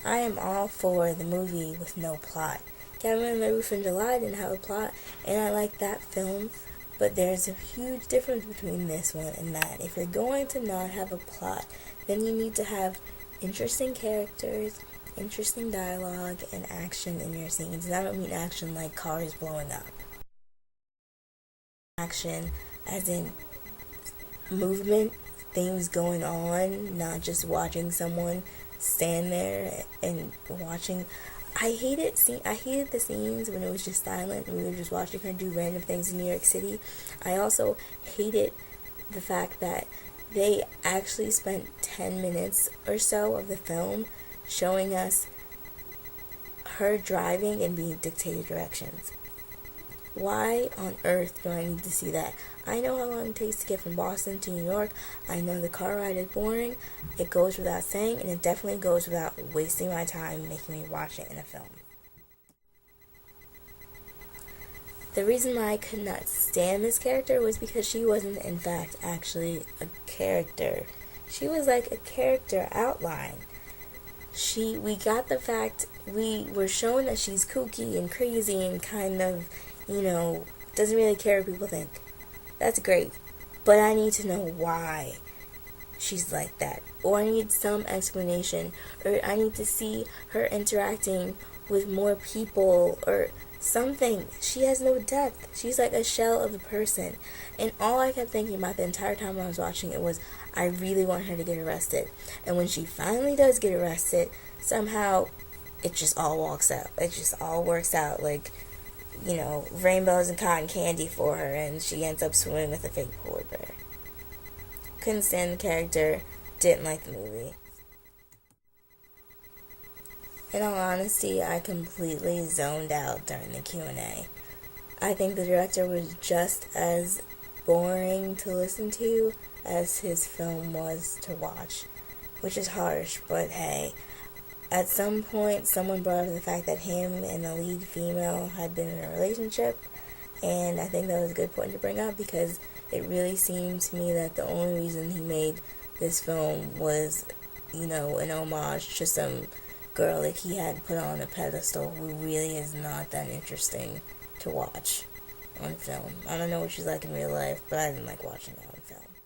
I am all for the movie with no plot. Cabin on the Roof in July didn't have a plot, and I like that film, but there's a huge difference between this one and that. If you're going to not have a plot, then you need to have interesting characters, interesting dialogue, and action in your scenes. And I don't mean action like cars blowing up. Action as in movement, things going on, not just watching someone stand there and watching. I hated the scenes when it was just silent and we were just watching her do random things in New York City. I also hated the fact that they actually spent 10 minutes or so of the film showing us her driving and being dictated directions. Why on earth do I need to see that? I know how long it takes to get from Boston to New York. I know the car ride is boring. It goes without saying, and it definitely goes without wasting my time making me watch it in a film. The reason why I could not stand this character was because she wasn't, in fact, actually a character. She was like a character outline. We got the fact, we were shown that she's kooky and crazy and kind of, doesn't really care what people think. That's great. But I need to know why she's like that. Or I need some explanation. Or I need to see her interacting with more people or something. She has no depth. She's like a shell of a person. And all I kept thinking about the entire time I was watching it was, I really want her to get arrested. And when she finally does get arrested, somehow it just all walks out. It just all works out like, rainbows and cotton candy for her, and she ends up swimming with a fake polar bear. Couldn't stand the character, didn't like the movie. In all honesty, I completely zoned out during the Q&A. I think the director was just as boring to listen to as his film was to watch, which is harsh, but hey. At some point, someone brought up the fact that him and the lead female had been in a relationship, and I think that was a good point to bring up because it really seemed to me that the only reason he made this film was, an homage to some girl that he had put on a pedestal who really is not that interesting to watch on film. I don't know what she's like in real life, but I didn't like watching her on film.